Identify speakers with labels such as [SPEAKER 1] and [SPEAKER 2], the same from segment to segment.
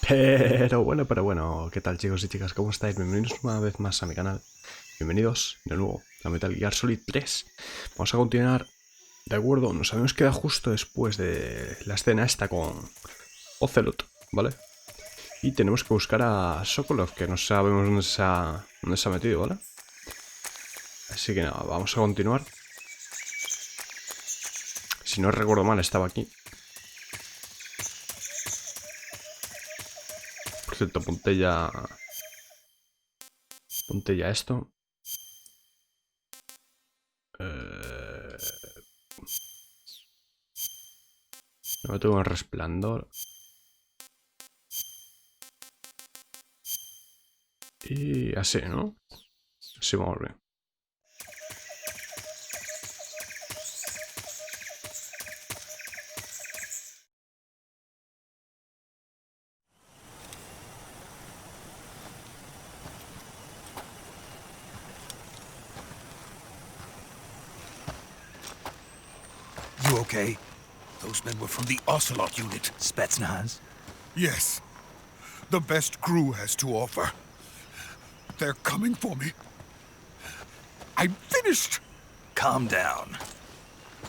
[SPEAKER 1] Pero bueno, ¿qué tal chicos y chicas? ¿Cómo estáis? Bienvenidos una vez más a mi canal. Bienvenidos de nuevo a Metal Gear Solid 3. Vamos a continuar, de acuerdo, nos habíamos quedado justo después de la escena esta con Ocelot, ¿vale? Y tenemos que buscar a Sokolov, que no sabemos dónde se ha metido, ¿vale? Así que nada, vamos a continuar. Si no recuerdo mal, estaba aquí. Por cierto, ponte ya esto. No tengo el resplandor. Y así, ¿no? Así vamos bien.
[SPEAKER 2] You okay? Those men were from the Ocelot unit.
[SPEAKER 3] Spetsnaz?
[SPEAKER 2] Yes. The best crew has to offer. They're coming for me. I'm finished!
[SPEAKER 3] Calm down.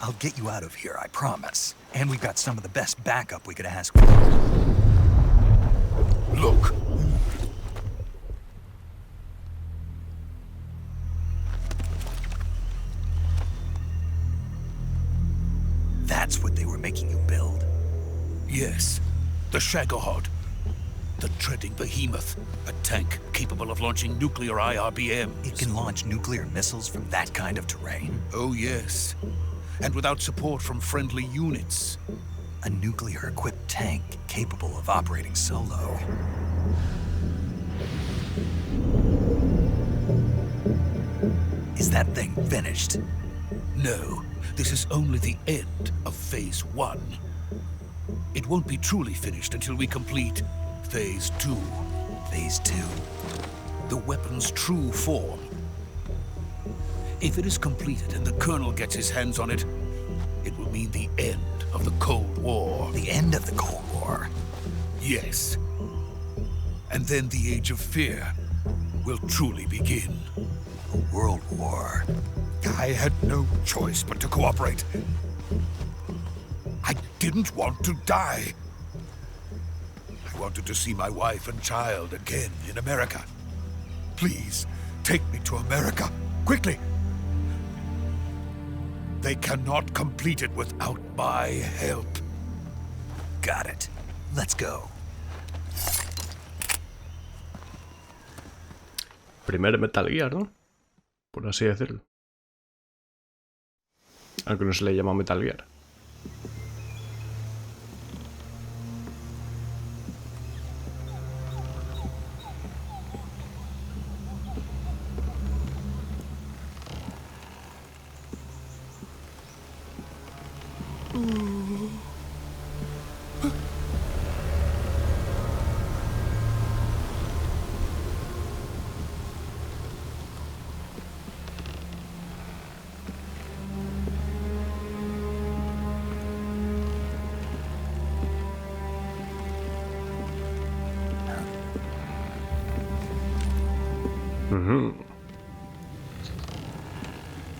[SPEAKER 3] I'll get you out of here, I promise. And we've got some of the best backup we could ask for.
[SPEAKER 2] Look.
[SPEAKER 3] That's what they were making you build?
[SPEAKER 2] Yes. The Shagohod. The treading behemoth. A tank capable of launching nuclear IRBMs.
[SPEAKER 3] It can launch nuclear missiles from that kind of terrain?
[SPEAKER 2] Oh, yes. And without support from friendly units.
[SPEAKER 3] A nuclear-equipped tank capable of operating solo. Is that thing finished?
[SPEAKER 2] No. This is only the end of Phase 1. It won't be truly finished until we complete Phase 2.
[SPEAKER 3] Phase 2?
[SPEAKER 2] The weapon's true form. If it is completed and the Colonel gets his hands on it, it will mean the end of the Cold War.
[SPEAKER 3] The end of the Cold War?
[SPEAKER 2] Yes. And then the Age of Fear will truly begin.
[SPEAKER 3] A world war?
[SPEAKER 2] I had no choice but to cooperate. I didn't want to die. I wanted to see my wife and child again in America. Please, take me to America, quickly. They cannot complete it without my help.
[SPEAKER 3] Got it. Let's go.
[SPEAKER 1] Primer Metal Gear, ¿no? Por así decirlo. Aunque no se le llama Metal Gear.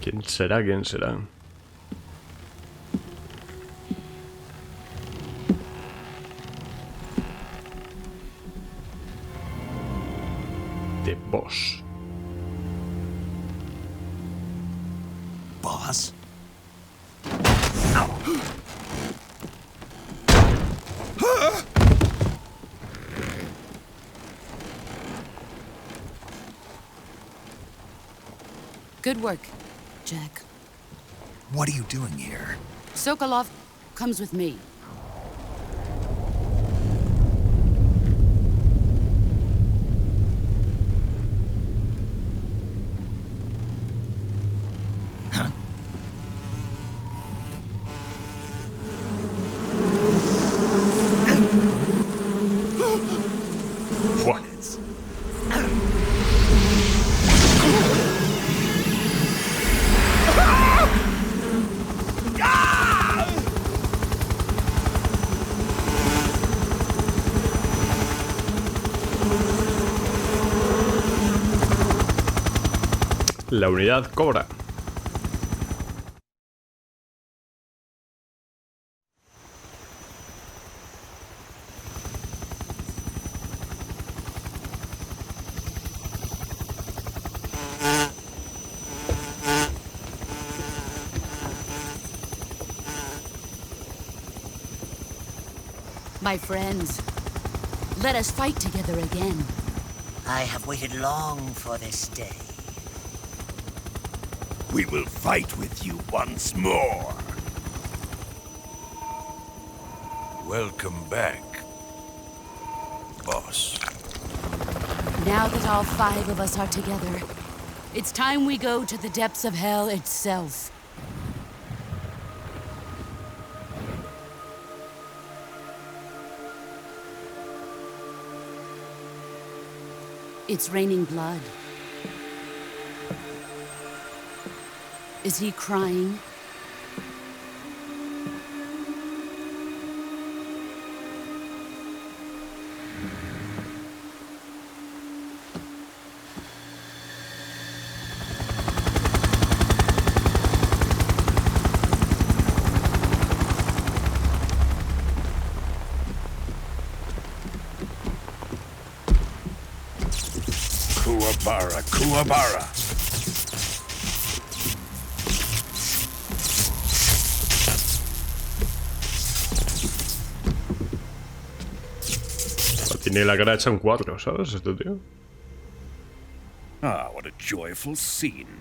[SPEAKER 1] ¿Quién será? ¿Quién será? The Boss.
[SPEAKER 3] Boss?
[SPEAKER 4] Good work, Jack.
[SPEAKER 3] What are you doing here?
[SPEAKER 4] Sokolov comes with me.
[SPEAKER 3] Huh?
[SPEAKER 1] What? La Unidad Cobra.
[SPEAKER 4] My friends, let us fight together again.
[SPEAKER 5] I have waited long for this day.
[SPEAKER 2] We will fight with you once more. Welcome back, boss.
[SPEAKER 4] Now that all 5 of us are together, it's time we go to the depths of hell itself. It's raining blood. Is he crying?
[SPEAKER 2] Kuwabara, Kuwabara.
[SPEAKER 1] Tiene la cara hecha un cuadro, ¿sabes? Este tío.
[SPEAKER 2] Ah, what a joyful scene.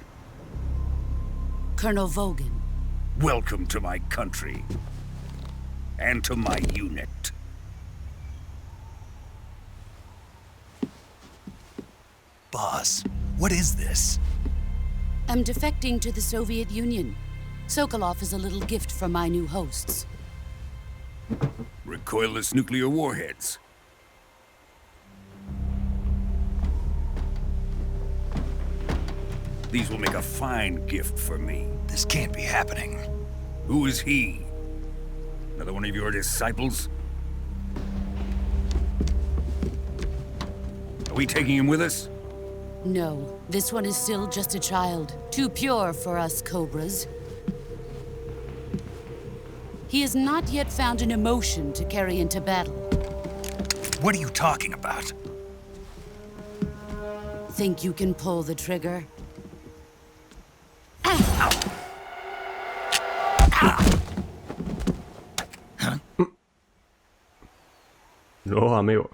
[SPEAKER 4] Colonel Vogan.
[SPEAKER 2] Welcome to my country. And to my unit.
[SPEAKER 3] Boss, what is this?
[SPEAKER 4] I'm defecting to the Soviet Union. Sokolov is a little gift from my new hosts.
[SPEAKER 2] Recoilless nuclear warheads. These will make a fine gift for me.
[SPEAKER 3] This can't be happening.
[SPEAKER 2] Who is he? Another one of your disciples? Are we taking him with us?
[SPEAKER 4] No, this one is still just a child. Too pure for us Cobras. He has not yet found an emotion to carry into battle.
[SPEAKER 3] What are you talking about?
[SPEAKER 4] Think you can pull the trigger?
[SPEAKER 1] No, amigo.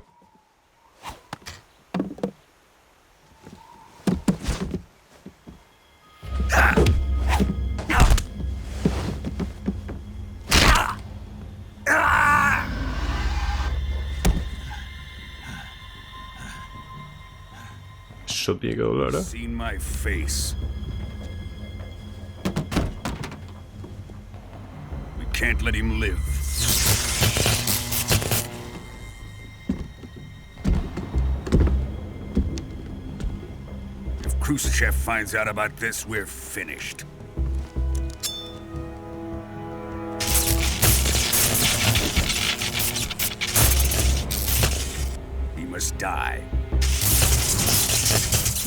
[SPEAKER 1] Eso tiene que doler, ¿eh?
[SPEAKER 2] Seen my face. We can't let him live. If Khrushchev finds out about this, we're finished. He must die.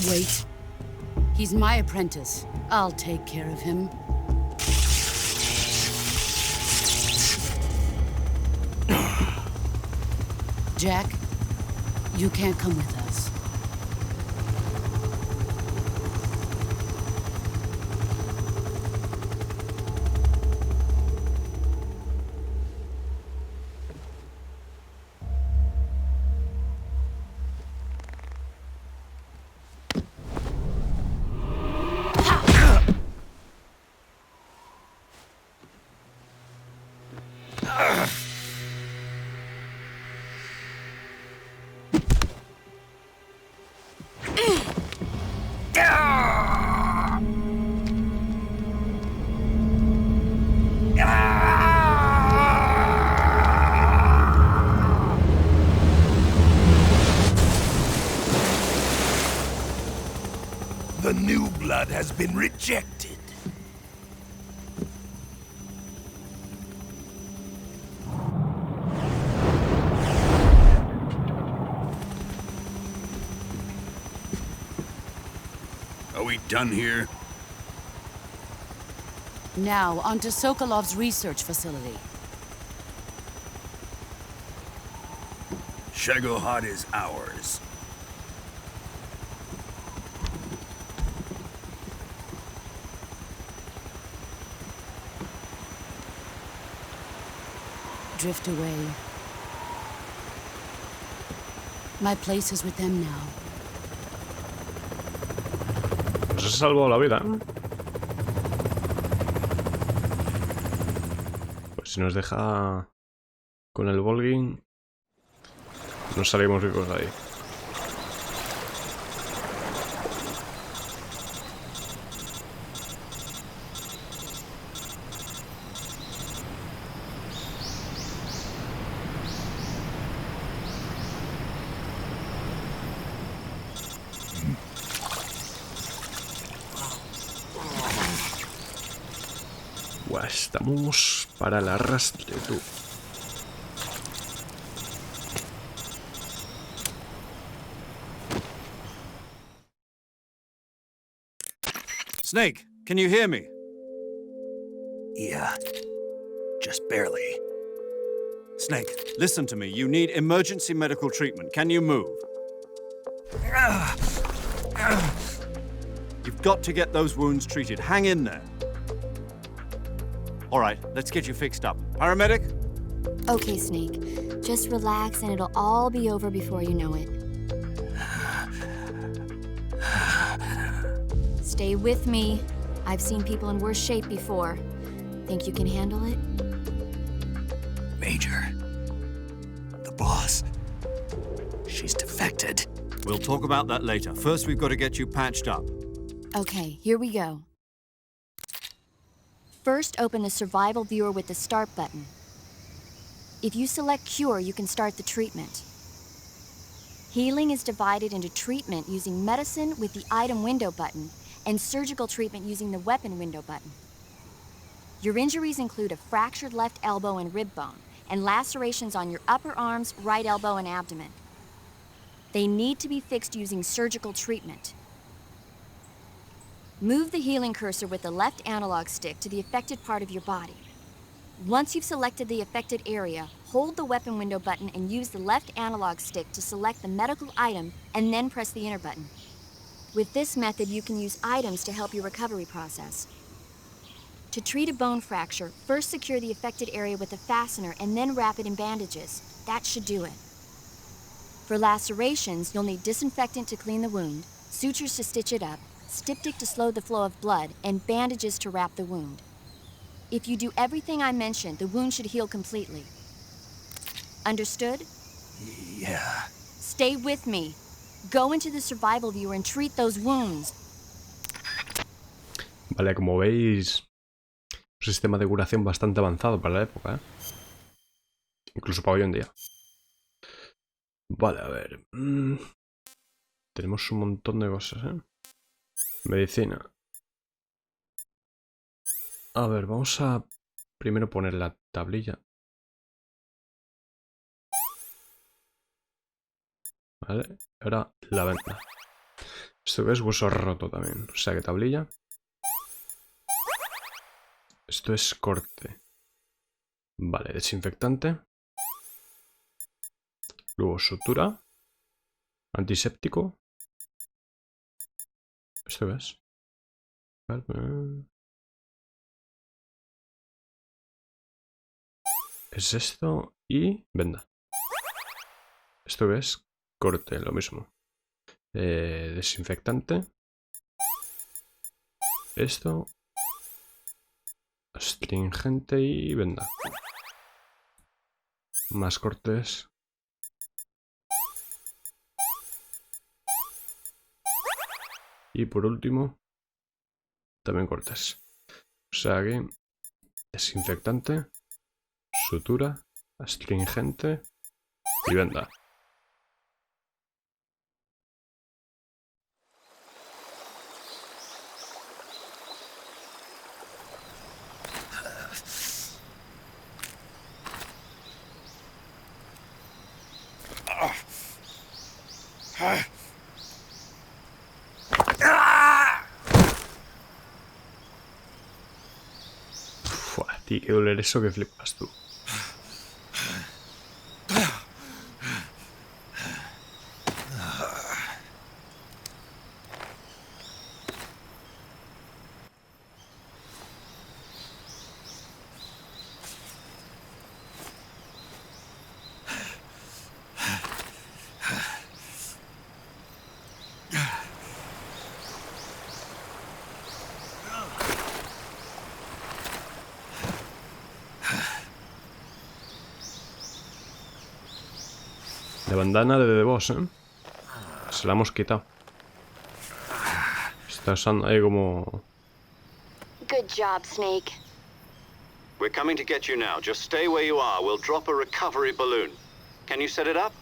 [SPEAKER 4] Wait. He's my apprentice. I'll take care of him. Jack, you can't come with us.
[SPEAKER 2] The new blood has been rejected. Are we done here?
[SPEAKER 4] Now, onto Sokolov's research facility.
[SPEAKER 2] Shagohod is ours.
[SPEAKER 4] Drift away. My place is with them now.
[SPEAKER 1] Pues se ha salvado la vida. Pues si nos deja con el Volgin, nos salimos vivos de ahí. Buah, estamos para el arrastre, tú.
[SPEAKER 6] Snake, can you hear me?
[SPEAKER 3] Yeah, just barely.
[SPEAKER 6] Snake, listen to me. You need emergency medical treatment. Can you move? You've got to get those wounds treated. Hang in there. All right, let's get you fixed up. Paramedic?
[SPEAKER 7] Okay, Snake. Just relax and it'll all be over before you know it. Stay with me. I've seen people in worse shape before. Think you can handle it?
[SPEAKER 3] Major, the boss, she's defected.
[SPEAKER 6] We'll talk about that later. First, we've got to get you patched up.
[SPEAKER 7] Okay, here we go. First, open the survival viewer with the start button. If you select cure, you can start the treatment. Healing is divided into treatment using medicine with the item window button and surgical treatment using the weapon window button. Your injuries include a fractured left elbow and rib bone, and lacerations on your upper arms, right elbow, and abdomen. They need to be fixed using surgical treatment. Move the healing cursor with the left analog stick to the affected part of your body. Once you've selected the affected area, hold the weapon window button and use the left analog stick to select the medical item and then press the enter button. With this method, you can use items to help your recovery process. To treat a bone fracture, first secure the affected area with a fastener and then wrap it in bandages. That should do it. For lacerations, you'll need disinfectant to clean the wound, sutures to stitch it up, styptic to slow the flow of blood, and bandages to wrap the wound. If you do everything I mentioned, the wound should heal completely. Understood?
[SPEAKER 3] Yeah.
[SPEAKER 7] Stay with me. Go into the survival viewer and treat those wounds.
[SPEAKER 1] Vale, como veis, un sistema de curación bastante avanzado para la época, ¿eh? Incluso para hoy en día. Vale, a ver. Tenemos un montón de cosas, ¿eh? Medicina. A ver, vamos a primero poner la tablilla. Vale, ahora la venda. Esto es hueso roto también. O sea que tablilla. Esto es corte. Vale, desinfectante. Luego sutura. Antiséptico. ¿Esto es? Vale. Es esto y venda. Esto es corte, lo mismo. Desinfectante. Esto. Astringente y venda. Más cortes. Y por último, también cortes. O sea que desinfectante, sutura, astringente y venda. Tiene que doler eso que flipas tú. La bandana de The Boss, ¿eh? Se la hemos quitado. Está usando ahí como...
[SPEAKER 7] Good job, Snake.
[SPEAKER 6] We're coming to get you now. Just stay where you are. We'll drop a recovery balloon. Can you set it up?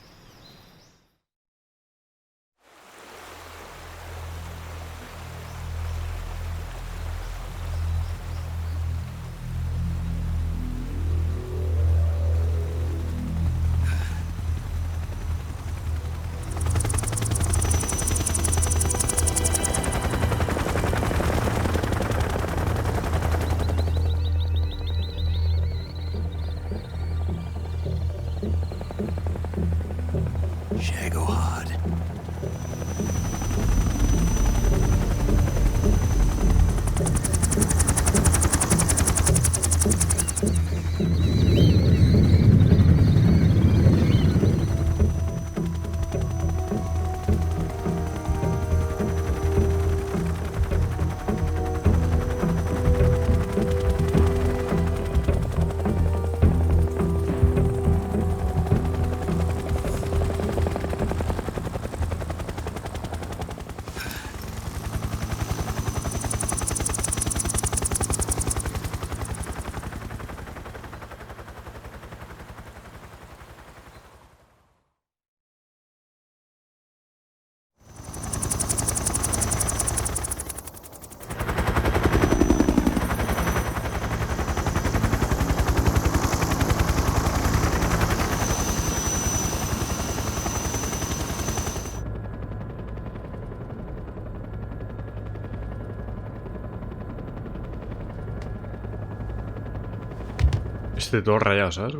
[SPEAKER 1] Todo rayado, ¿sabes?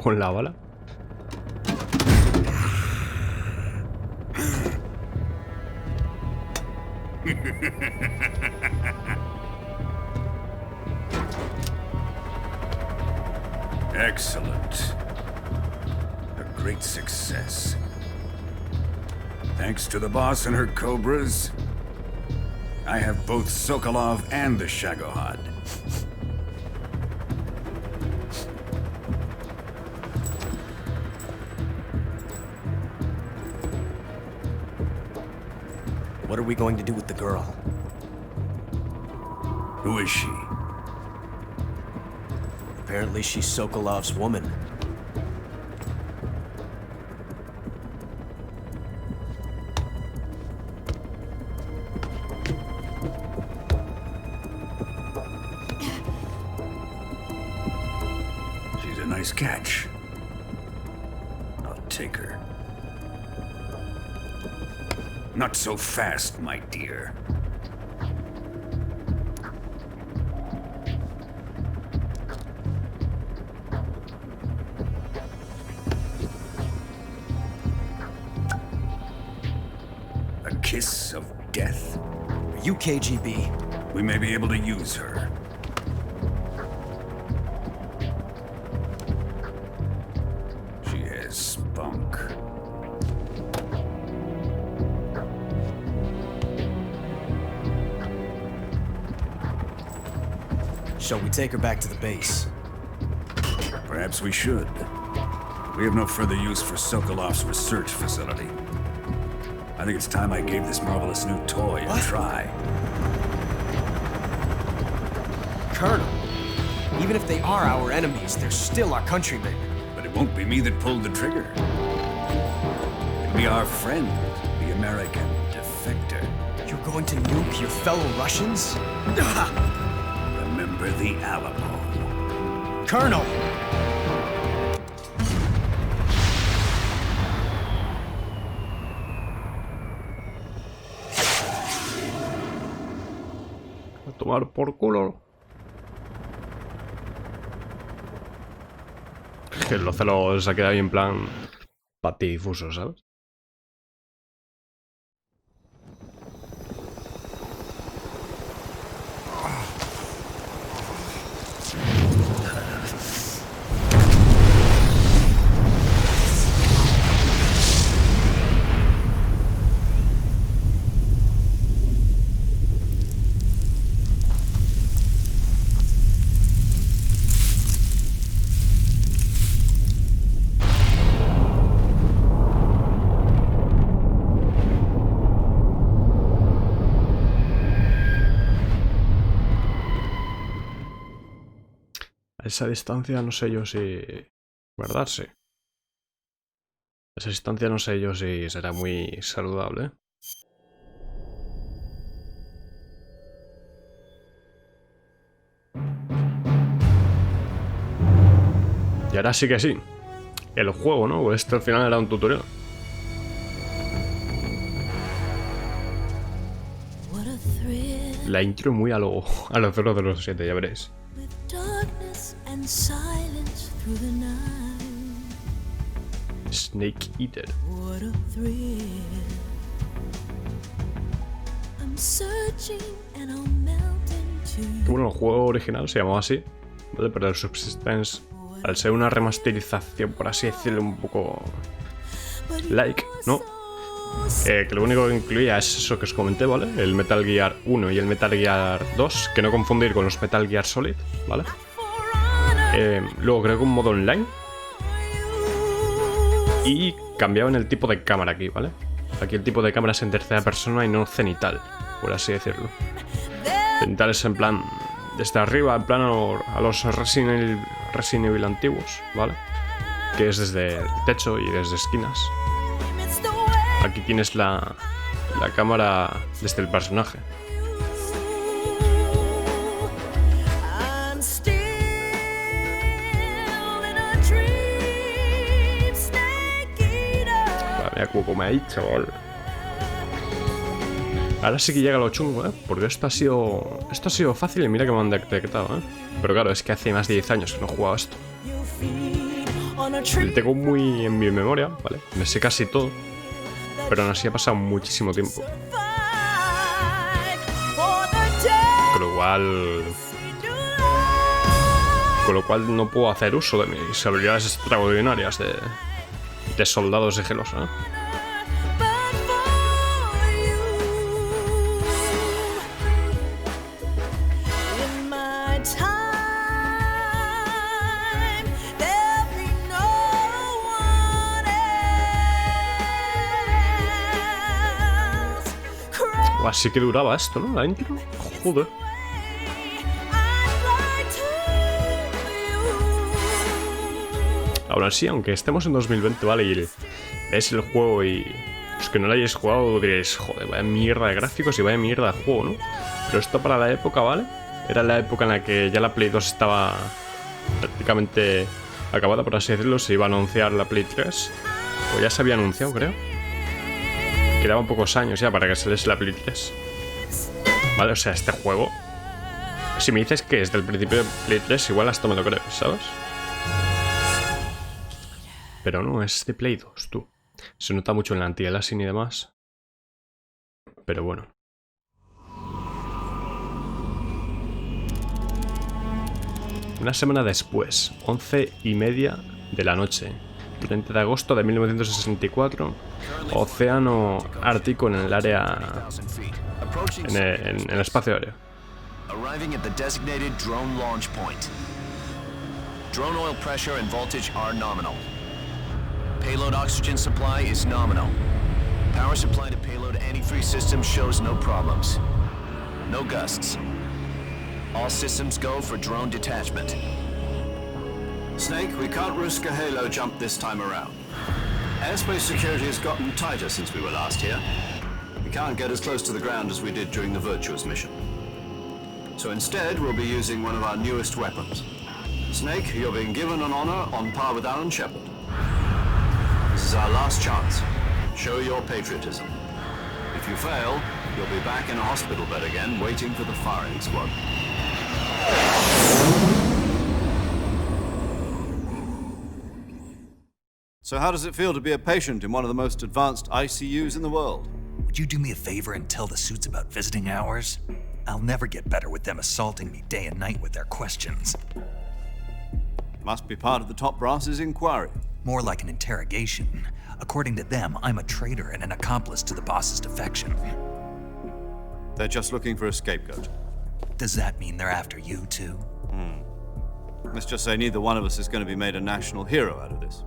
[SPEAKER 1] Con la bala.
[SPEAKER 2] Excellent. A great success. Thanks to the boss and her cobras, I have both Sokolov and the Shagohod.
[SPEAKER 8] What are we going to do with the girl?
[SPEAKER 2] Who is she?
[SPEAKER 8] Apparently she's Sokolov's woman.
[SPEAKER 2] She's a nice catch. I'll take her. Not so fast, my dear. A kiss of death?
[SPEAKER 8] Are you KGB?
[SPEAKER 2] We may be able to use her. She has spunk.
[SPEAKER 8] Shall we take her back to the base?
[SPEAKER 2] Perhaps we should. We have no further use for Sokolov's research facility. I think it's time I gave this marvelous new toy a try.
[SPEAKER 8] Colonel, even if they are our enemies, they're still our countrymen.
[SPEAKER 2] But it won't be me that pulled the trigger. It'll be our friend, the American defector.
[SPEAKER 8] You're going to nuke your fellow Russians?
[SPEAKER 2] Remember the Alamo.
[SPEAKER 8] Colonel!
[SPEAKER 1] A tomar por culo. Que el ocelo se ha quedado ahí en plan patidifuso, ¿sabes? A esa distancia no sé yo si guardarse. A esa distancia no sé yo si será muy saludable. Y ahora sí que sí. El juego, ¿no? Pues esto al final era un tutorial. La intro muy a lo 007, ya veréis. Snake Eater. Que bueno, el juego original se llamaba así, ¿vale? Pero el Subsistence, al ser una remasterización, por así decirlo, un poco like, ¿no? Que lo único que incluía es eso que os comenté, ¿vale? El Metal Gear 1 y el Metal Gear 2, que no confundir con los Metal Gear Solid, ¿vale? Luego creo que un modo online. Y cambiaban el tipo de cámara aquí, ¿vale? Aquí el tipo de cámara es en tercera persona y no cenital, por así decirlo. Cenital es en plan desde arriba, en plan a los Resident Evil antiguos, ¿vale? Que es desde el techo y desde esquinas. Aquí tienes la cámara desde el personaje. Mira cómo me ha dicho, chaval. Ahora sí que llega lo chungo, ¿eh? Porque esto ha sido fácil y mira que me han detectado, ¿eh? Pero claro, es que hace más de 10 años que no he jugado esto. Lo tengo muy en mi memoria, ¿vale? Me sé casi todo. Pero aún así ha pasado muchísimo tiempo. Con lo cual no puedo hacer uso de mis habilidades extraordinarias de soldado sigiloso, ¿eh? Así que duraba esto, ¿no? La intro. Joder. Ahora sí, aunque estemos en 2020, ¿vale? Y veis el juego y los que no lo hayáis jugado diréis, joder, vaya mierda de gráficos y vaya mierda de juego, ¿no? Pero esto para la época, ¿vale? Era la época en la que ya la Play 2 estaba prácticamente acabada, por así decirlo. Se iba a anunciar la Play 3. O ya se había anunciado, creo. Quedaban pocos años ya para que saliese la Play 3. Vale, o sea, este juego, si me dices que es del principio de Play 3, igual hasta me lo creo, ¿sabes? Pero no, es de Play 2, tú. Se nota mucho en la anti-aliasing y demás. Pero bueno. Una semana después, 11:30 de la noche. 30 de agosto de 1964, océano Ártico en el área, en el espacio aéreo.
[SPEAKER 9] Arriving at the designated drone launch point. Drone oil pressure and voltage are nominal. Payload oxygen supply is nominal. Power supply to payload antifreeze system shows no problems. No gusts. All systems go for drone detachment.
[SPEAKER 10] Snake, we can't risk a halo jump this time around. Airspace security has gotten tighter since we were last here. We can't get as close to the ground as we did during the Virtuous mission. So instead, we'll be using one of our newest weapons. Snake, you're being given an honor on par with Alan Shepard. This is our last chance. Show your patriotism. If you fail, you'll be back in a hospital bed again, waiting for the firing squad. So how does it feel to be a patient in one of the most advanced ICUs in the world?
[SPEAKER 3] Would you do me a favor and tell the suits about visiting hours? I'll never get better with them assaulting me day and night with their questions.
[SPEAKER 10] Must be part of the top brass's inquiry.
[SPEAKER 3] More like an interrogation. According to them, I'm a traitor and an accomplice to the boss's defection.
[SPEAKER 10] They're just looking for a scapegoat.
[SPEAKER 3] Does that mean they're after you, too?
[SPEAKER 10] Let's just say neither one of us is going to be made a national hero out of this.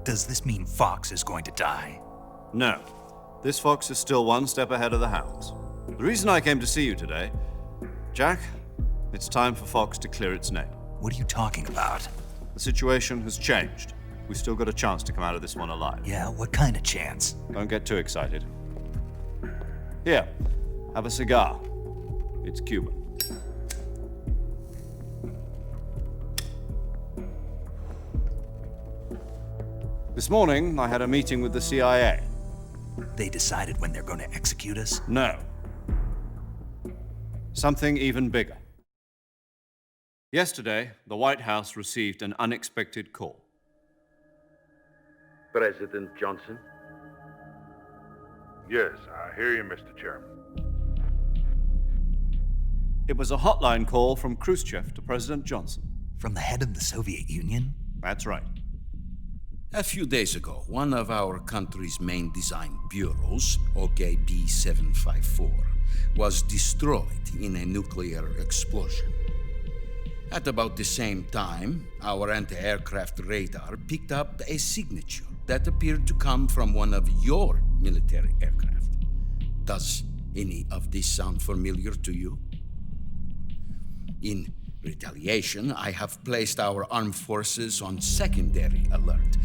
[SPEAKER 3] Does this mean Fox is going to die?
[SPEAKER 10] No. This fox is still one step ahead of the hounds. The reason I came to see you today, Jack, it's time for Fox to clear its name.
[SPEAKER 3] What are you talking about?
[SPEAKER 10] The situation has changed. We've still got a chance to come out of this one alive.
[SPEAKER 3] Yeah, what kind of chance?
[SPEAKER 10] Don't get too excited. Here, have a cigar. It's Cuban. This morning, I had a meeting with the CIA.
[SPEAKER 3] They decided when they're going to execute us?
[SPEAKER 10] No. Something even bigger. Yesterday, the White House received an unexpected call.
[SPEAKER 11] President Johnson?
[SPEAKER 12] Yes, I hear you, Mr. Chairman.
[SPEAKER 10] It was a hotline call from Khrushchev to President Johnson.
[SPEAKER 3] From the head of the Soviet Union?
[SPEAKER 10] That's right.
[SPEAKER 13] A few days ago, one of our country's main design bureaus, OKB 754, was destroyed in a nuclear explosion. At about the same time, our anti-aircraft radar picked up a signature that appeared to come from one of your military aircraft. Does any of this sound familiar to you? In retaliation, I have placed our armed forces on secondary alert.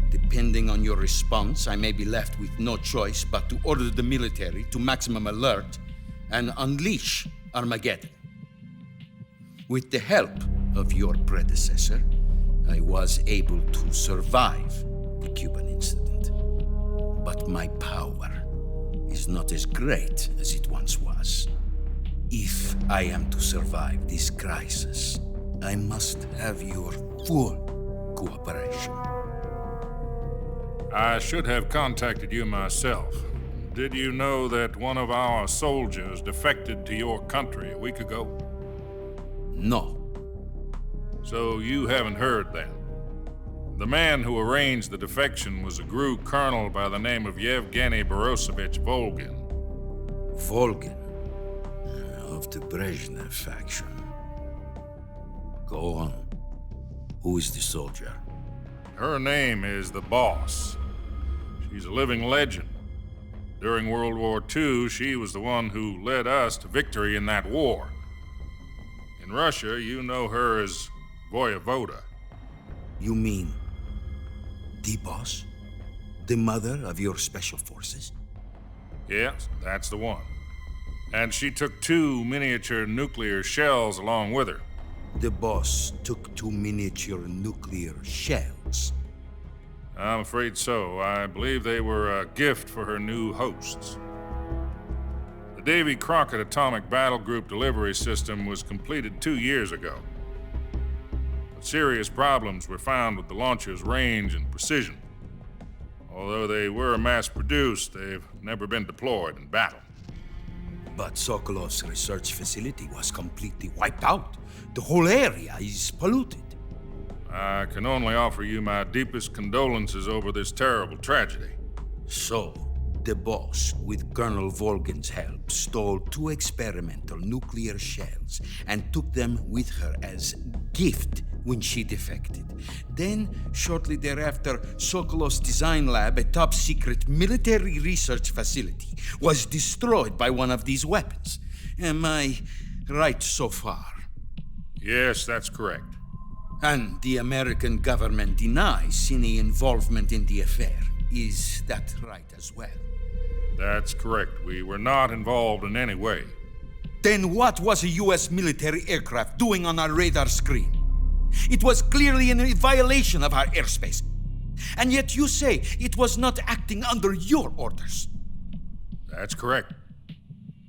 [SPEAKER 13] Depending on your response, I may be left with no choice but to order the military to maximum alert and unleash Armageddon. With the help of your predecessor, I was able to survive the Cuban incident. But my power is not as great as it once was. If I am to survive this crisis, I must have your full cooperation.
[SPEAKER 12] I should have contacted you myself. Did you know that one of our soldiers defected to your country a week ago?
[SPEAKER 13] No.
[SPEAKER 12] So you haven't heard then. The man who arranged the defection was a GRU colonel by the name of Yevgeny Borosovich Volgin.
[SPEAKER 13] Volgin? Of the Brezhnev faction. Go on. Who is the soldier?
[SPEAKER 12] Her name is the Boss. She's a living legend. During World War II, she was the one who led us to victory in that war. In Russia, you know her as Voyevoda.
[SPEAKER 13] You mean the Boss? The mother of your special forces?
[SPEAKER 12] Yes, that's the one. And she took 2 miniature nuclear shells along with her.
[SPEAKER 13] The Boss took 2 miniature nuclear shells?
[SPEAKER 12] I'm afraid so. I believe they were a gift for her new hosts. The Davy Crockett Atomic Battle Group delivery system was completed 2 years ago. But serious problems were found with the launcher's range and precision. Although they were mass-produced, they've never been deployed in battle.
[SPEAKER 13] But Sokolov's research facility was completely wiped out. The whole area is polluted.
[SPEAKER 12] I can only offer you my deepest condolences over this terrible tragedy.
[SPEAKER 13] So, the Boss, with Colonel Volgin's help, stole 2 experimental nuclear shells and took them with her as gift when she defected. Then, shortly thereafter, Sokolov's design lab, a top-secret military research facility, was destroyed by one of these weapons. Am I right so far?
[SPEAKER 12] Yes, that's correct.
[SPEAKER 13] And the American government denies any involvement in the affair. Is that right as well?
[SPEAKER 12] That's correct. We were not involved in any way.
[SPEAKER 13] Then what was a U.S. military aircraft doing on our radar screen? It was clearly in violation of our airspace. And yet you say it was not acting under your orders.
[SPEAKER 12] That's correct.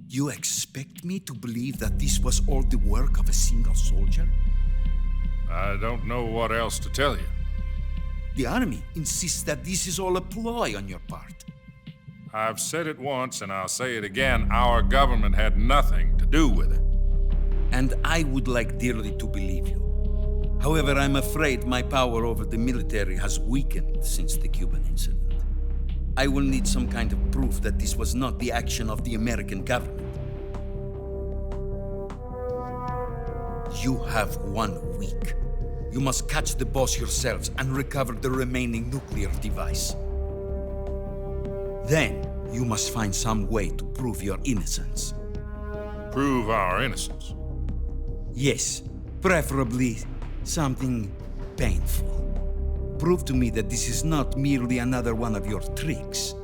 [SPEAKER 13] You expect me to believe that this was all the work of a single soldier?
[SPEAKER 12] I don't know what else to tell you.
[SPEAKER 13] The army insists that this is all a ploy on your part.
[SPEAKER 12] I've said it once and I'll say it again. Our government had nothing to do with it.
[SPEAKER 13] And I would like dearly to believe you. However, I'm afraid my power over the military has weakened since the Cuban incident. I will need some kind of proof that this was not the action of the American government. You have 1 week. You must catch the boss yourselves and recover the remaining nuclear device. Then, you must find some way to prove your innocence.
[SPEAKER 12] Prove our innocence?
[SPEAKER 13] Yes, preferably something painful. Prove to me that this is not merely another one of your tricks.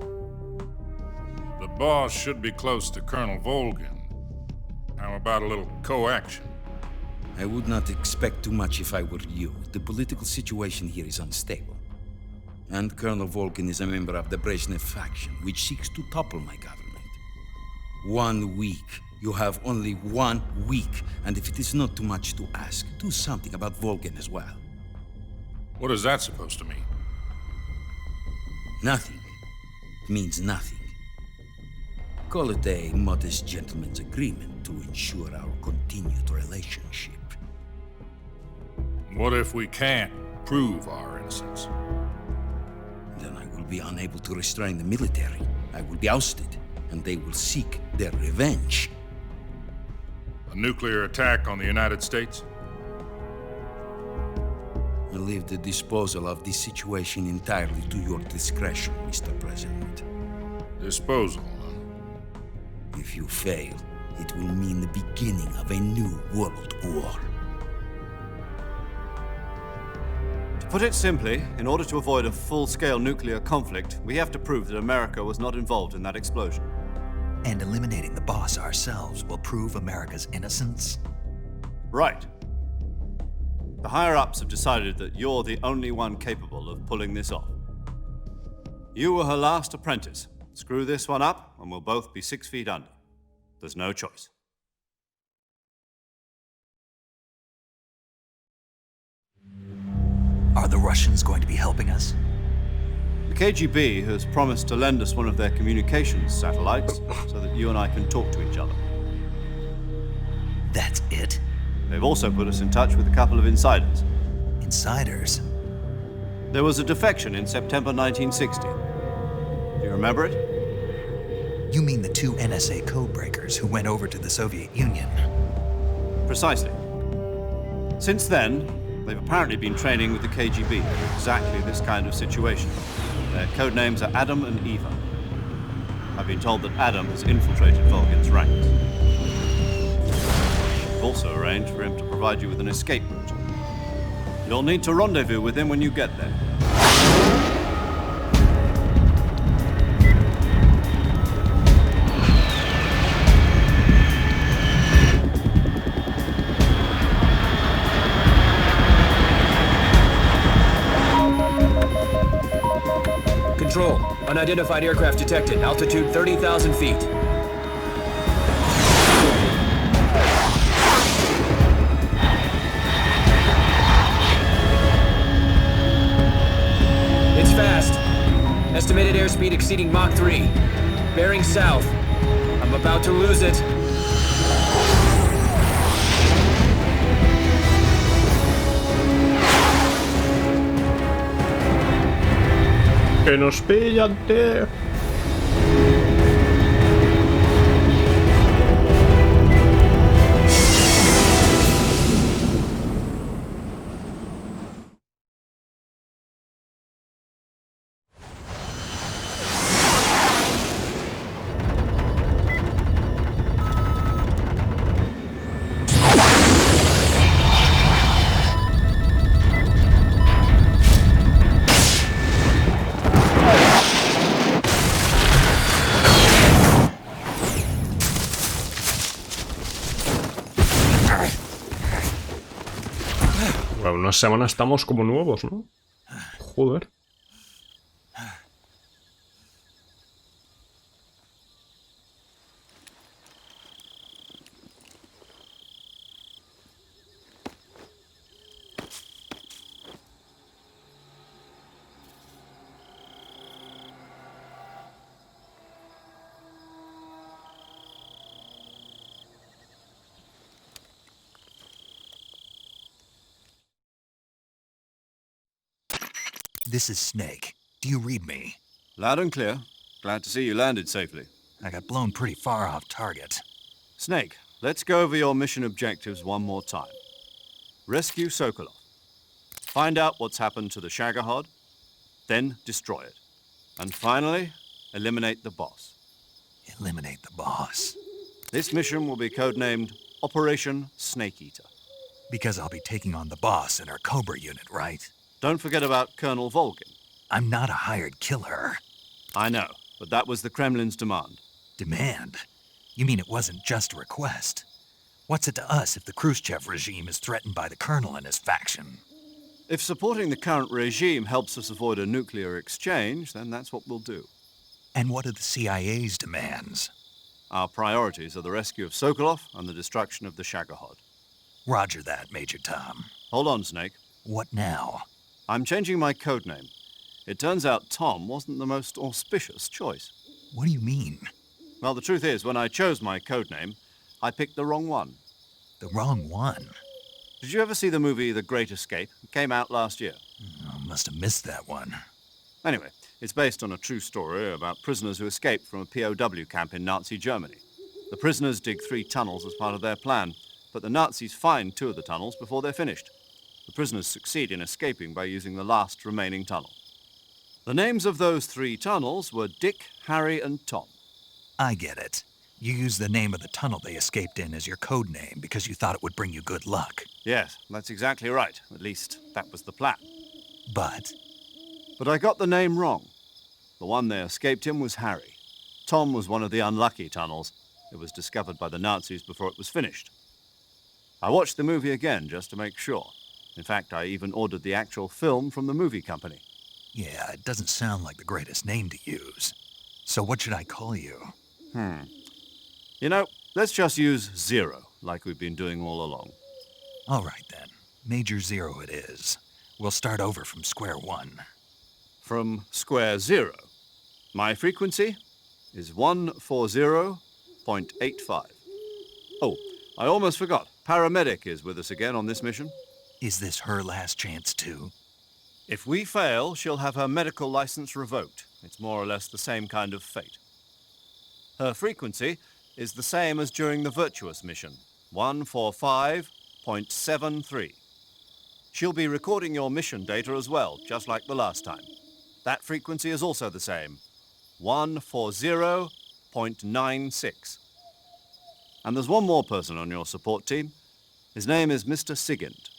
[SPEAKER 12] The boss should be close to Colonel Volgin. How about a little co-action?
[SPEAKER 13] I would not expect too much if I were you. The political situation here is unstable. And Colonel Volgin is a member of the Brezhnev faction, which seeks to topple my government. 1 week. You have only 1 week. And if it is not too much to ask, do something about Volgin as well.
[SPEAKER 12] What is that supposed to mean?
[SPEAKER 13] Nothing. It means nothing. Call it a modest gentleman's agreement to ensure our continued relationship.
[SPEAKER 12] What if we can't prove our innocence?
[SPEAKER 13] Then I will be unable to restrain the military. I will be ousted, and they will seek their revenge.
[SPEAKER 12] A nuclear attack on the United States?
[SPEAKER 13] I leave the disposal of this situation entirely to your discretion, Mr. President.
[SPEAKER 12] Disposal, huh?
[SPEAKER 13] If you fail, it will mean the beginning of a new world war.
[SPEAKER 10] To put it simply, in order to avoid a full-scale nuclear conflict, we have to prove that America was not involved in that explosion.
[SPEAKER 3] And eliminating the boss ourselves will prove America's innocence?
[SPEAKER 10] Right. The higher-ups have decided that you're the only one capable of pulling this off. You were her last apprentice. Screw this one up, and we'll both be 6 feet under. There's no choice.
[SPEAKER 3] Are the Russians going to be helping us?
[SPEAKER 10] The KGB has promised to lend us one of their communications satellites so that you and I can talk to each other.
[SPEAKER 3] That's it?
[SPEAKER 10] They've also put us in touch with a couple of insiders.
[SPEAKER 3] Insiders?
[SPEAKER 10] There was a defection in September 1960. Do you remember it?
[SPEAKER 3] You mean the 2 NSA codebreakers who went over to the Soviet Union?
[SPEAKER 10] Precisely. Since then, they've apparently been training with the KGB for exactly this kind of situation. Their code names are Adam and Eva. I've been told that Adam has infiltrated Volgin's ranks. We've also arranged for him to provide you with an escape route. You'll need to rendezvous with him when you get there.
[SPEAKER 8] Control. Unidentified aircraft detected. Altitude 30,000 feet. It's fast. Estimated airspeed exceeding Mach 3. Bearing south. I'm about to lose it.
[SPEAKER 1] ¡Que nos pillan, tío! Bueno, unas semanas estamos como nuevos, ¿no? Joder.
[SPEAKER 3] This is Snake. Do you read me?
[SPEAKER 10] Loud and clear. Glad to see you landed safely.
[SPEAKER 3] I got blown pretty far off target.
[SPEAKER 10] Snake, let's go over your mission objectives one more time. Rescue Sokolov. Find out what's happened to the Shagohod, then destroy it. And finally, eliminate the boss.
[SPEAKER 3] Eliminate the boss.
[SPEAKER 10] This mission will be codenamed Operation Snake Eater.
[SPEAKER 3] Because I'll be taking on the boss in our Cobra unit, right?
[SPEAKER 10] Don't forget about Colonel Volgin.
[SPEAKER 3] I'm not a hired killer.
[SPEAKER 10] I know, but that was the Kremlin's demand.
[SPEAKER 3] Demand? You mean it wasn't just a request? What's it to us if the Khrushchev regime is threatened by the Colonel and his faction?
[SPEAKER 10] If supporting the current regime helps us avoid a nuclear exchange, then that's what we'll do.
[SPEAKER 3] And what are the CIA's demands?
[SPEAKER 10] Our priorities are the rescue of Sokolov and the destruction of the Shagohod.
[SPEAKER 3] Roger that, Major Tom.
[SPEAKER 10] Hold on, Snake.
[SPEAKER 3] What now?
[SPEAKER 10] I'm changing my codename. It turns out Tom wasn't the most auspicious choice.
[SPEAKER 3] What do you mean?
[SPEAKER 10] Well, the truth is, when I chose my codename, I picked the wrong one.
[SPEAKER 3] The wrong one?
[SPEAKER 10] Did you ever see the movie The Great Escape? It came out last year.
[SPEAKER 3] I must have missed that one.
[SPEAKER 10] Anyway, it's based on a true story about prisoners who escaped from a POW camp in Nazi Germany. The prisoners dig 3 tunnels as part of their plan, but the Nazis find 2 of the tunnels before they're finished. The prisoners succeed in escaping by using the last remaining tunnel. The names of those 3 tunnels were Dick, Harry, and Tom.
[SPEAKER 3] I get it. You used the name of the tunnel they escaped in as your code name because you thought it would bring you good luck.
[SPEAKER 10] Yes, that's exactly right. At least, that was the plan.
[SPEAKER 3] But
[SPEAKER 10] I got the name wrong. The one they escaped in was Harry. Tom was one of the unlucky tunnels. It was discovered by the Nazis before it was finished. I watched the movie again just to make sure. In fact, I even ordered the actual film from the movie company.
[SPEAKER 3] yeah, it doesn't sound like the greatest name to use. So what should I call you?
[SPEAKER 10] You know, let's just use Zero, like we've been doing all along.
[SPEAKER 3] All right, then. Major Zero it is. We'll start over from square one.
[SPEAKER 10] From square 0. My frequency is 140.85. Oh, I almost forgot. Paramedic is with us again on this mission.
[SPEAKER 3] Is this her last chance, too?
[SPEAKER 10] If we fail, she'll have her medical license revoked. It's more or less the same kind of fate. Her frequency is the same as during the Virtuous mission, 145.73. She'll be recording your mission data as well, just like the last time. That frequency is also the same, 140.96. And there's one more person on your support team. His name is Mr. Sigint.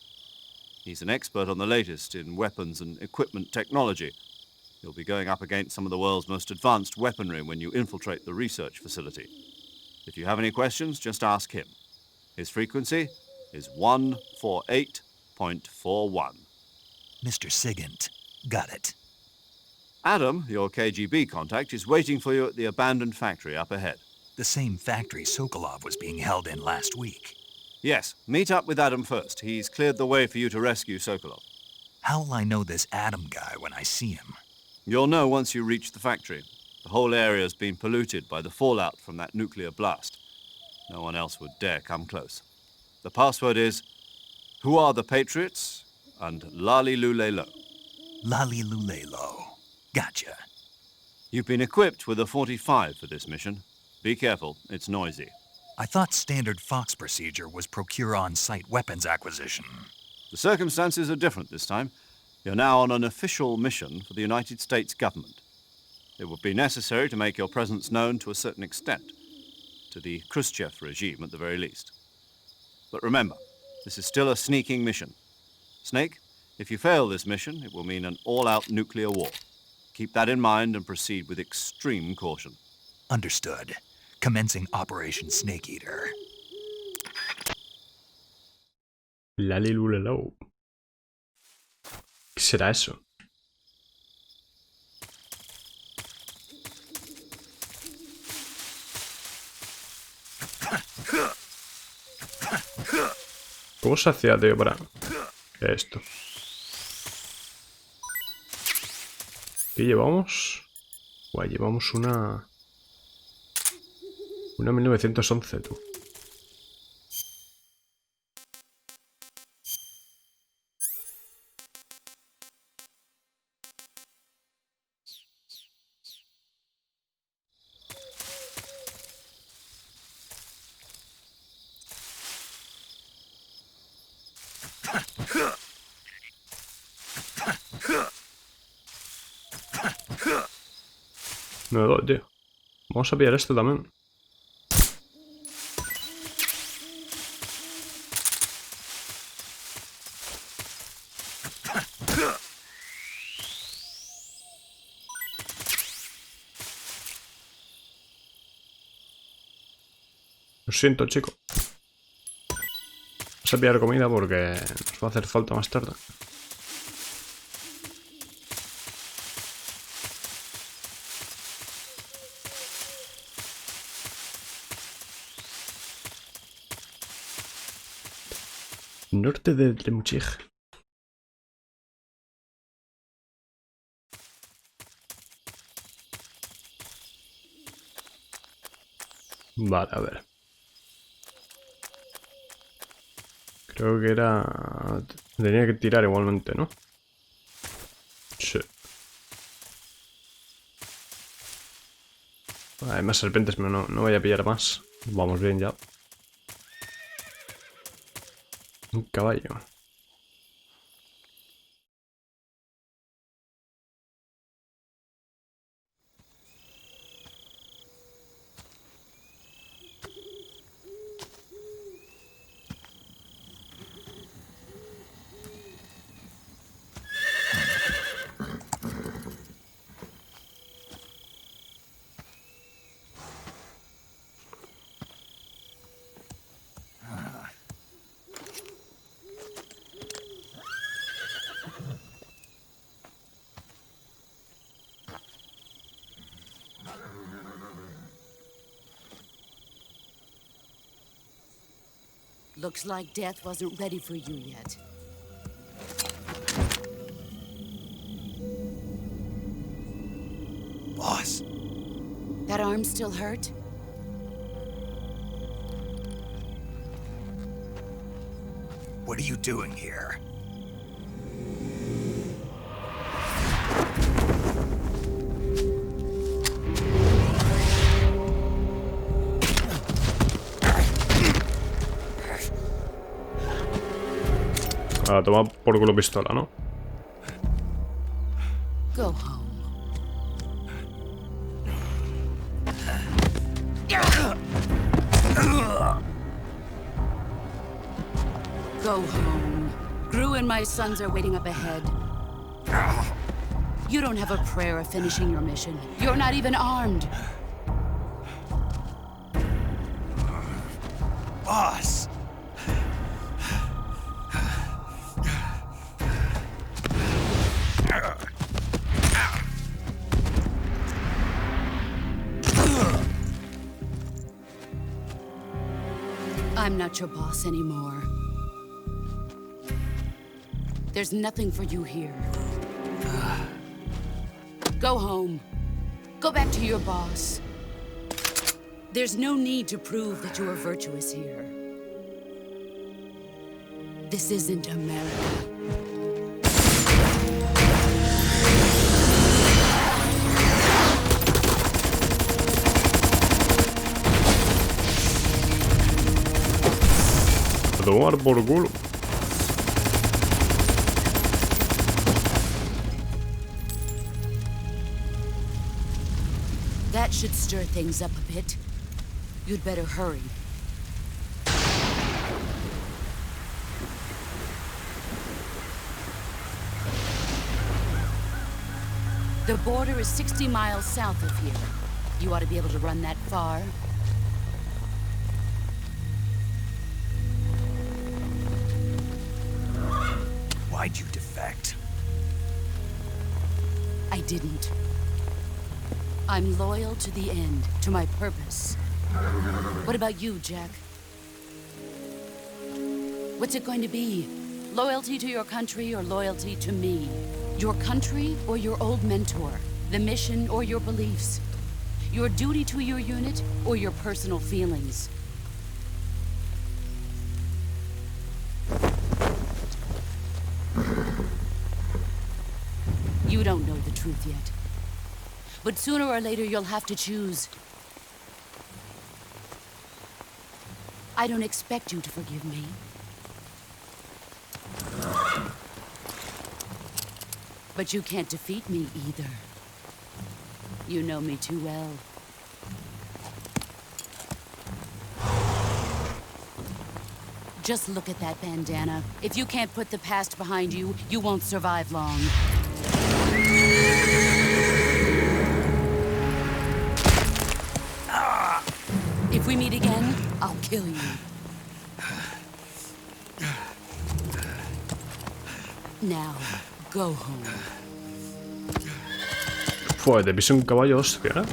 [SPEAKER 10] He's an expert on the latest in weapons and equipment technology. You'll be going up against some of the world's most advanced weaponry when you infiltrate the research facility. If you have any questions, just ask him. His frequency is 148.41.
[SPEAKER 3] Mr. Sigint. Got it.
[SPEAKER 10] Adam, your KGB contact, is waiting for you at the abandoned factory up ahead.
[SPEAKER 3] The same factory Sokolov was being held in last week.
[SPEAKER 10] Yes, meet up with Adam first. He's cleared the way for you to rescue Sokolov.
[SPEAKER 3] How will I know this Adam guy when I see him?
[SPEAKER 10] You'll know once you reach the factory. The whole area's been polluted by the fallout from that nuclear blast. No one else would dare come close. The password is, "Who are the Patriots?" and "Lali Lulelo."
[SPEAKER 3] Lali Lulelo. Gotcha.
[SPEAKER 10] You've been equipped with a 45 for this mission. Be careful, it's noisy.
[SPEAKER 3] I thought standard Fox procedure was procure on-site weapons acquisition.
[SPEAKER 10] The circumstances are different this time. You're now on an official mission for the United States government. It would be necessary to make your presence known to a certain extent, to the Khrushchev regime at the very least. But remember, this is still a sneaking mission. Snake, if you fail this mission, it will mean an all-out nuclear war. Keep that in mind and proceed with extreme caution.
[SPEAKER 3] Understood. Commencing Operation Snake Eater.
[SPEAKER 1] Lali Lulelo. ¿Qué será eso? ¿Cómo se hacía, tío, para esto? ¿Qué llevamos? Guay, llevamos una 1911, tú. No me doy, tío. Vamos a pillar esto también. Lo siento, chico. Vamos a pillar comida porque nos va a hacer falta más tarde. Norte de Lemuchig. Vale, a ver. Creo que era... Tenía que tirar igualmente, ¿no? Sí. Hay más serpientes, pero no voy a pillar más. Vamos bien ya. Un caballo.
[SPEAKER 4] Looks like death wasn't ready for you yet.
[SPEAKER 3] Boss.
[SPEAKER 4] That arm still hurt?
[SPEAKER 3] What are you doing here?
[SPEAKER 1] A tomar por culo pistola, ¿no?
[SPEAKER 4] Go home. Go home. Gru and my sons are waiting up ahead. You don't have a prayer of finishing your mission. You're not even armed.
[SPEAKER 3] Boss!
[SPEAKER 4] I'm not your boss anymore. There's nothing for you here. Go home. Go back to your boss. There's no need to prove that you are virtuous here. This isn't America.
[SPEAKER 1] A tomar por culo.
[SPEAKER 4] That should stir things up a bit. You'd better hurry. The border is 60 miles south of here. You ought to be able to run that far.
[SPEAKER 3] Why'd you defect?
[SPEAKER 4] I didn't. I'm loyal to the end, to my purpose. What about you, Jack? What's it going to be? Loyalty to your country or loyalty to me? Your country or your old mentor? The mission or your beliefs? Your duty to your unit or your personal feelings? You don't know the truth yet. But sooner or later, you'll have to choose. I don't expect you to forgive me. But you can't defeat me either. You know me too well. Just look at that bandana. If you can't put the past behind you, you won't survive long. If we meet again, I'll kill you. Now, go home.
[SPEAKER 1] Fue, te pisé un caballo, hostia.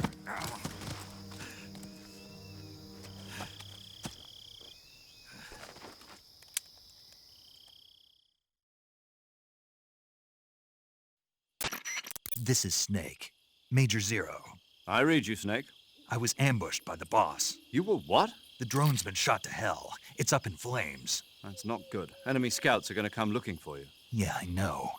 [SPEAKER 3] This is Snake. Major Zero.
[SPEAKER 10] I read you, Snake.
[SPEAKER 3] I was ambushed by the boss.
[SPEAKER 10] You were what?
[SPEAKER 3] The drone's been shot to hell. It's up in flames.
[SPEAKER 10] That's not good. Enemy scouts are going to come looking for you.
[SPEAKER 3] Yeah, I know.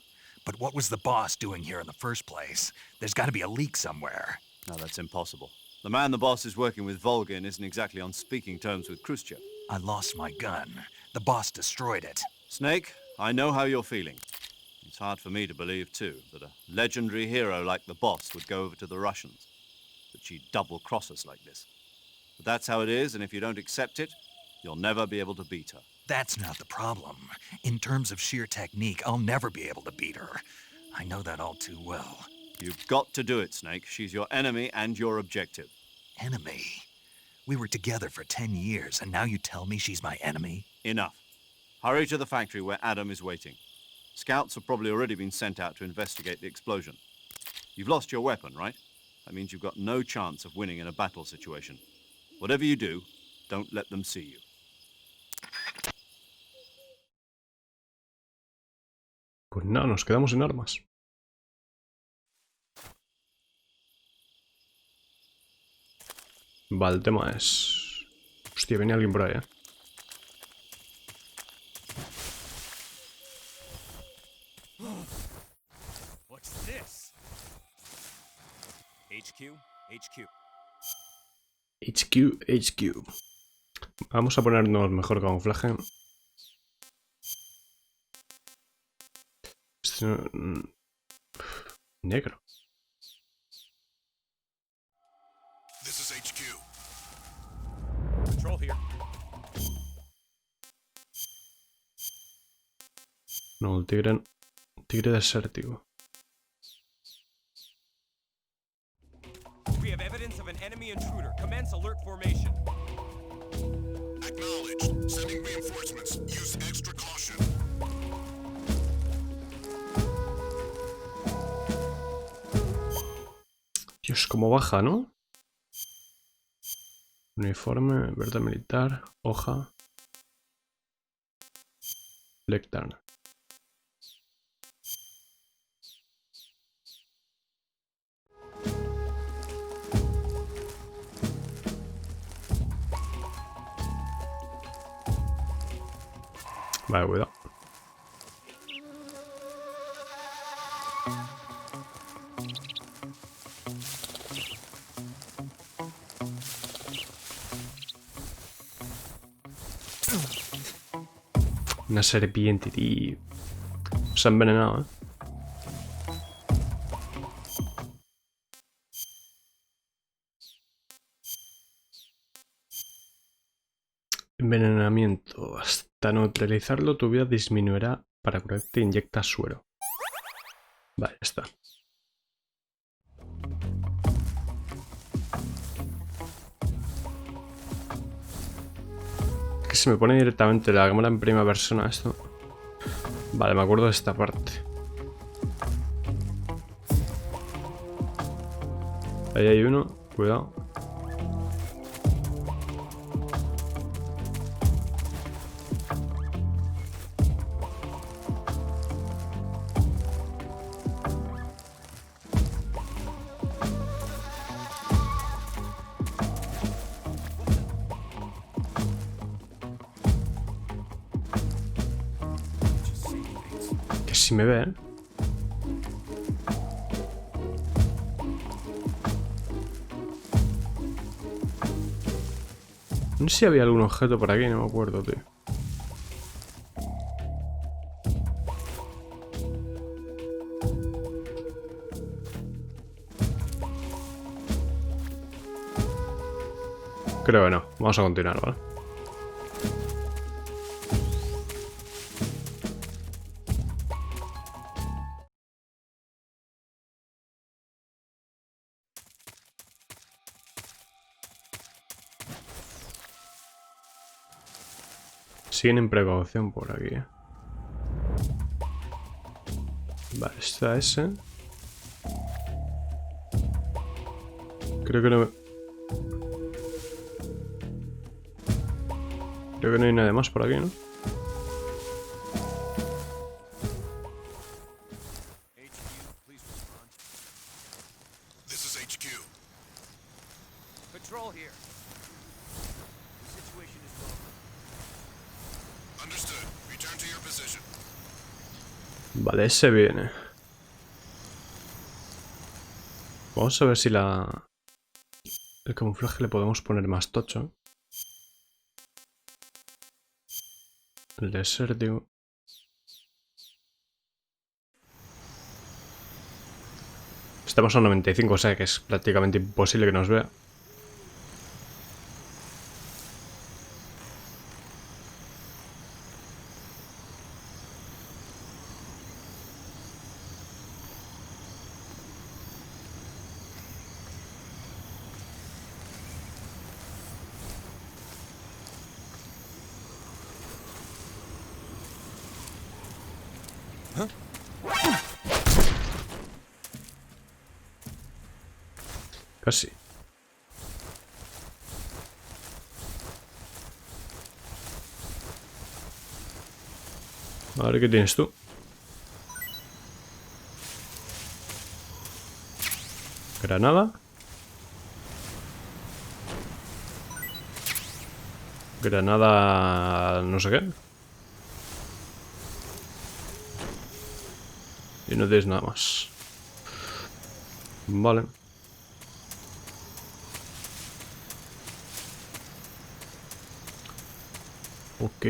[SPEAKER 3] But what was the boss doing here in the first place? There's got to be a leak somewhere.
[SPEAKER 10] No, that's impossible. The man the boss is working with, Volgin, isn't exactly on speaking terms with Khrushchev.
[SPEAKER 3] I lost my gun. The boss destroyed it.
[SPEAKER 10] Snake, I know how you're feeling. It's hard for me to believe, too, that a legendary hero like the boss would go over to the Russians. That she'd double-cross us like this. But that's how it is, and if you don't accept it, you'll never be able to beat her.
[SPEAKER 3] That's not the problem. In terms of sheer technique, I'll never be able to beat her. I know that all too well.
[SPEAKER 10] You've got to do it, Snake. She's your enemy and your objective.
[SPEAKER 3] Enemy? We were together for 10 years, and now you tell me she's my enemy?
[SPEAKER 10] Enough. Hurry to the factory where Adam is waiting. Scouts have probably already been sent out to investigate the explosion. You've lost your weapon, right? That means you've got no chance of winning in a battle situation. Whatever you do, don't let them see you.
[SPEAKER 1] Pues nada, nos quedamos sin armas. Vale, el tema es... Hostia, venía alguien por ahí,
[SPEAKER 8] What's this? HQ, HQ.
[SPEAKER 1] HQ, HQ. Vamos a ponernos mejor camuflaje. Negro.
[SPEAKER 2] This is HQ.
[SPEAKER 8] Control here.
[SPEAKER 1] No, el tigre desértico.
[SPEAKER 8] We have evidence of an enemy intruder. Commence alert formation.
[SPEAKER 2] Acknowledged. Sending reinforcements. Use extra caution.
[SPEAKER 1] Dios, como baja, ¿no? Uniforme, verde militar, hoja. Lectern. Vale, cuidado. Una serpiente, tío. Se ha envenenado, Envenenamiento. Hasta neutralizarlo, tu vida disminuirá. Para curarte, inyecta suero. Vale, ya está. Es que se me pone directamente la cámara en primera persona esto. Vale, me acuerdo de esta parte. Ahí hay uno, cuidado. Que si me ve, No sé si había algún objeto por aquí, no me acuerdo, tío. Creo que no. Vamos a continuar, ¿vale? Siguen en precaución por aquí. Vale, está ese. Creo que no... Creo que no hay nada más por aquí, ¿no?
[SPEAKER 2] This is HQ.
[SPEAKER 8] Patrol here. The situation is low.
[SPEAKER 2] Understood. Return to your position.
[SPEAKER 1] Vale, ese viene. Vamos a ver si el camuflaje le podemos poner más tocho. El desértico. Estamos a 95, o sea que es prácticamente imposible que nos vea. Casi. A ver qué tienes tú. Granada. Granada... no sé qué. Y no tienes nada más. Vale. Ok.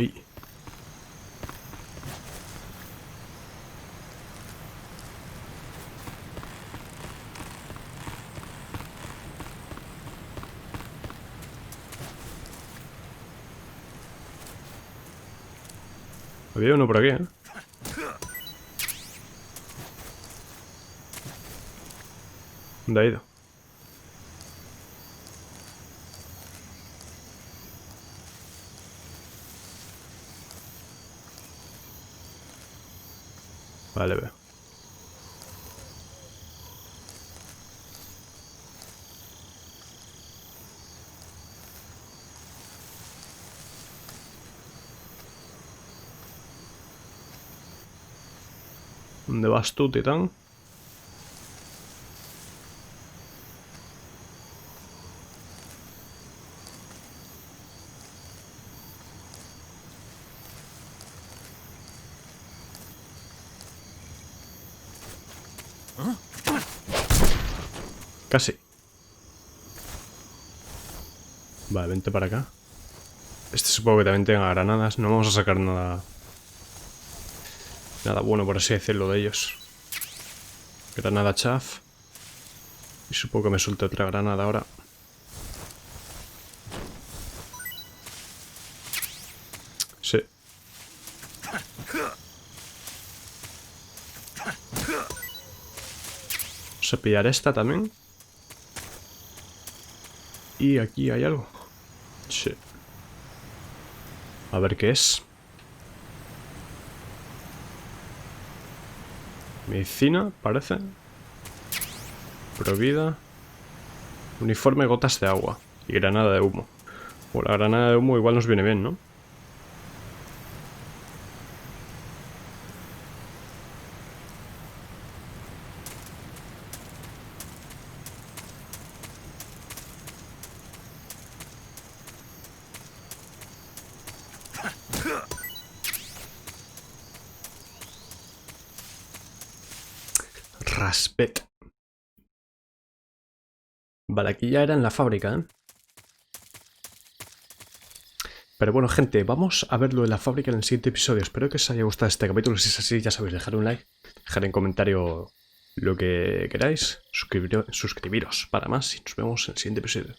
[SPEAKER 1] Había uno por aquí, ¿eh? ¿Dónde ha ido? Vale, veo. ¿Dónde vas tú, titán? Casi. Vale, vente para acá. Este supongo que también tenga granadas. No vamos a sacar nada... nada bueno, por así decirlo, de ellos. Granada chaff. Y supongo que me suelte otra granada ahora. Sí. Vamos a pillar esta también. Y aquí hay algo. Sí. A ver qué es. Medicina, parece. Provida. Uniforme, gotas de agua. Y granada de humo. O la granada de humo igual nos viene bien, ¿no? Raspet. Vale, aquí ya era en la fábrica, ¿eh? Pero bueno, gente, vamos a ver lo de la fábrica en el siguiente episodio. Espero que os haya gustado este capítulo. Si es así, ya sabéis, dejar un like, dejar en comentario lo que queráis, suscribiros para más y nos vemos en el siguiente episodio.